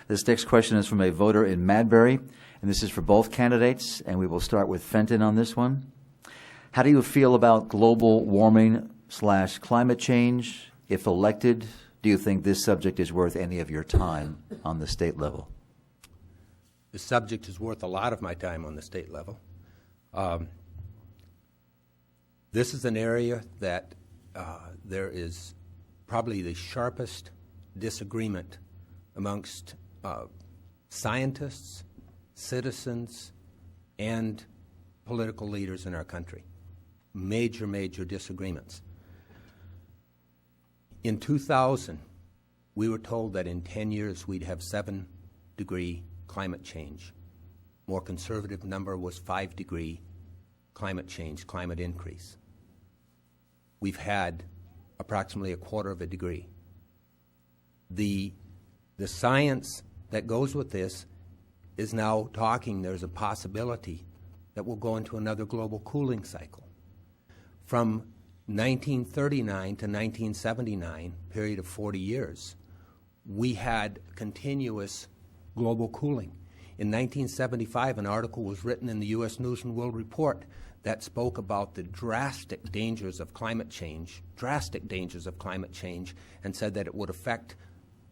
This next question is from a voter in Madbury, and this is for both candidates, and we will start with Fenton on this one. How do you feel about global warming / climate change? If elected, do you think this subject is worth any of your time on the state level? The subject is worth a lot of my time on the state level. This is an area that there is probably the sharpest disagreement amongst scientists, citizens, and political leaders in our country. Major, major disagreements. In 2000, we were told that in 10 years we'd have 7-degree climate change. More conservative number was 5-degree climate change, climate increase. We've had approximately 1/4 of a degree. The science that goes with this is now talking there's a possibility that we'll go into another global cooling cycle. From 1939 to 1979, period of 40 years, we had continuous global cooling. In 1975, an article was written in the U.S. News and World Report that spoke about the drastic dangers of climate change, and said that it would affect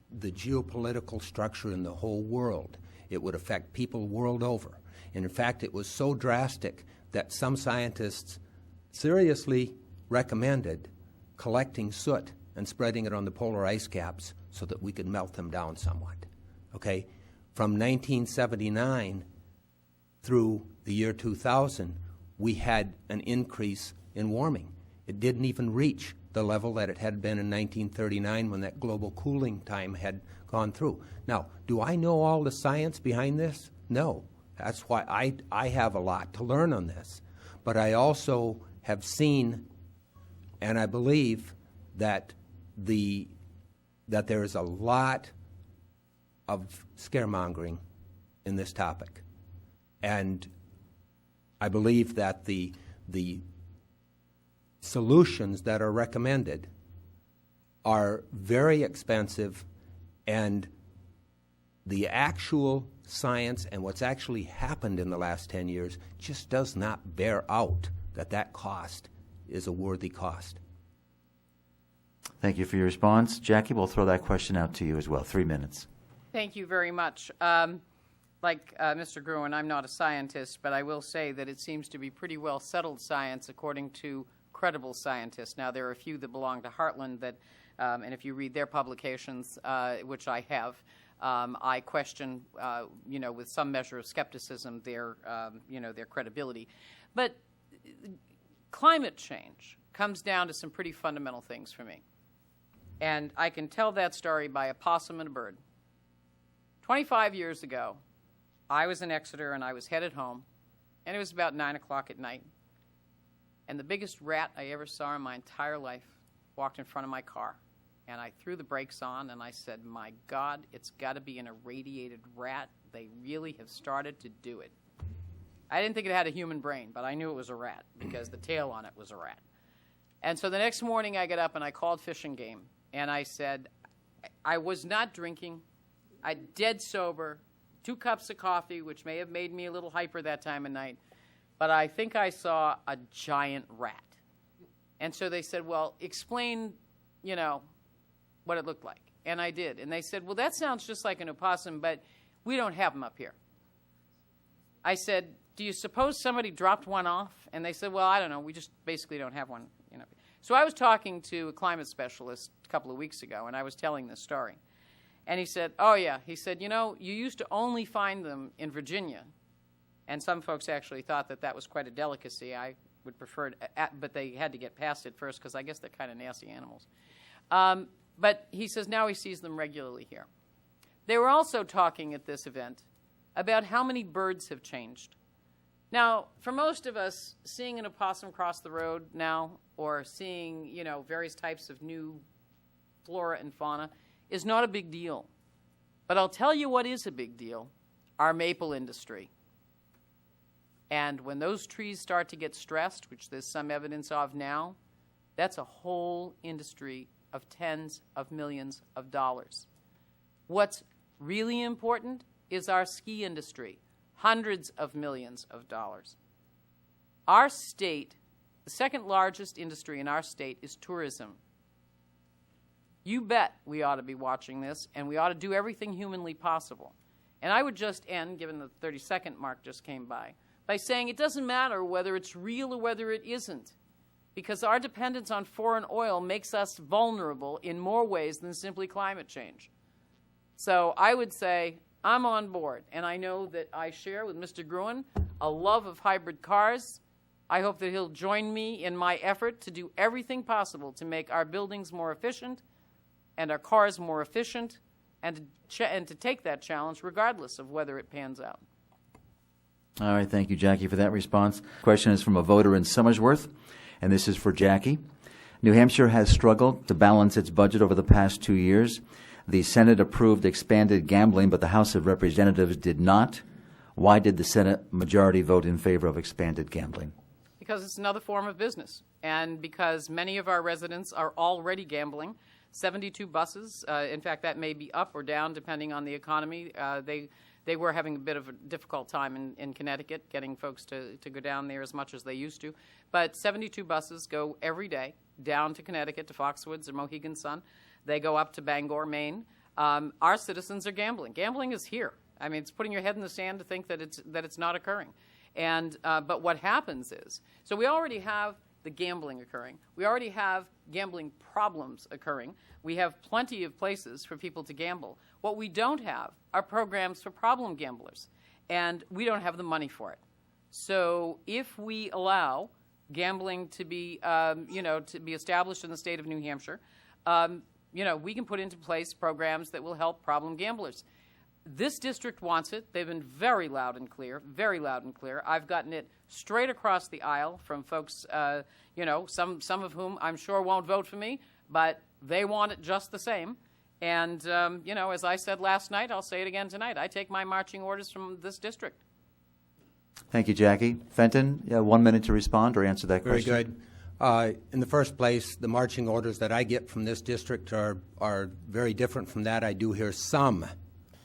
the geopolitical structure in the whole world. It would affect people world over. And in fact, it was so drastic that some scientists seriously recommended collecting soot and spreading it on the polar ice caps so that we could melt them down somewhat. Okay? From 1979 through the year 2000, we had an increase in warming. It didn't even reach the level that it had been in 1939 when that global cooling time had gone through. Now, do I know all the science behind this? No. That's why I have a lot to learn on this. But I also have seen, and I believe that that there is a lot of scaremongering in this topic. And I believe that the solutions that are recommended are very expensive, and the actual science and what's actually happened in the last 10 years just does not bear out that cost is a worthy cost. Thank you for your response. Jackie, we'll throw that question out to you as well. 3 minutes. Thank you very much. Like Mr. Groen, I'm not a scientist, but I will say that it seems to be pretty well settled science according to credible scientists. Now, there are a few that belong to Heartland that, and if you read their publications, which I have, I question, with some measure of skepticism, their credibility. But climate change comes down to some pretty fundamental things for me. And I can tell that story by a possum and a bird. 25 years ago, I was in Exeter and I was headed home, and it was about 9 o'clock at night. And the biggest rat I ever saw in my entire life walked in front of my car. And I threw the brakes on and I said, my God, it's got to be an irradiated rat. They really have started to do it. I didn't think it had a human brain, but I knew it was a rat because the tail on it was a rat. And so the next morning I got up and I called Fish and Game. And I said, I was not drinking. I'm dead sober. 2 cups of coffee, which may have made me a little hyper that time of night. But I think I saw a giant rat. And so they said, well, explain, what it looked like. And I did. And they said, well, that sounds just like an opossum, but we don't have them up here. I said, do you suppose somebody dropped one off? And they said, well, I don't know. We just basically don't have one. So I was talking to a climate specialist a couple of weeks ago, and I was telling this story. And he said, oh, yeah. He said, you used to only find them in Virginia. And some folks actually thought that was quite a delicacy. I would prefer it, but they had to get past it first because I guess they're kind of nasty animals. But he says now he sees them regularly here. They were also talking at this event about how many birds have changed. Now, for most of us, seeing an opossum cross the road now or seeing, various types of new flora and fauna is not a big deal. But I'll tell you what is a big deal, our maple industry. And when those trees start to get stressed, which there's some evidence of now, that's a whole industry of tens of millions of dollars. What's Really important is our ski industry, hundreds of millions of dollars. Our state, the second largest industry in our state is tourism. You bet we ought to be watching this, and we ought to do everything humanly possible. And I would just end, given the 30-second mark just came by saying it doesn't matter whether it's real or whether it isn't, because our dependence on foreign oil makes us vulnerable in more ways than simply climate change. So I would say I'm on board, and I know that I share with Mr. Groen a love of hybrid cars. I hope that he'll join me in my effort to do everything possible to make our buildings more efficient and our cars more efficient, and to take that challenge regardless of whether it pans out. All right, thank you, Jackie, for that response. Question is from a voter in Somersworth, and this is for Jackie. New Hampshire has struggled to balance its budget over the past 2 years. The Senate approved expanded gambling, but the House of Representatives did not. Why did the Senate majority vote in favor of expanded gambling? Because it's another form of business, and because many of our residents are already gambling. 72 buses, in fact, that may be up or down depending on the economy. They were having a bit of a difficult time in Connecticut, getting folks to go down there as much as they used to. But 72 buses go every day down to Connecticut, to Foxwoods or Mohegan Sun. They go up to Bangor, Maine. Our citizens are gambling. Gambling is here. I mean, it's putting your head in the sand to think that it's not occurring. And but what happens is, so we already have the gambling occurring. We already have gambling problems occurring. We have plenty of places for people to gamble. What we don't have are programs for problem gamblers, and we don't have the money for it. So if we allow gambling to be, to be established in the state of New Hampshire, we can put into place programs that will help problem gamblers. This district wants it. They've been very loud and clear, very loud and clear. I've gotten it straight across the aisle from folks, some of whom I'm sure won't vote for me, but they want it just the same. And, as I said last night, I'll say it again tonight. I take my marching orders from this district. Thank you, Jackie. Fenton, 1 minute to respond or answer that question. Very good. In the first place, the marching orders that I get from this district are very different from that. I do hear some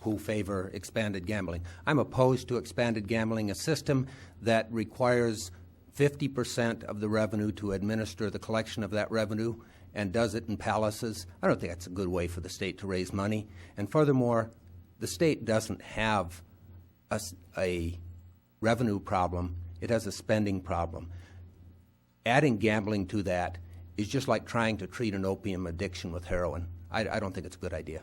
who favor expanded gambling. I'm opposed to expanded gambling, a system that requires 50% of the revenue to administer the collection of that revenue and does it in palaces. I don't think that's a good way for the state to raise money. And furthermore, the state doesn't have a revenue problem. It has a spending problem. Adding gambling to that is just like trying to treat an opium addiction with heroin. I don't think it's a good idea.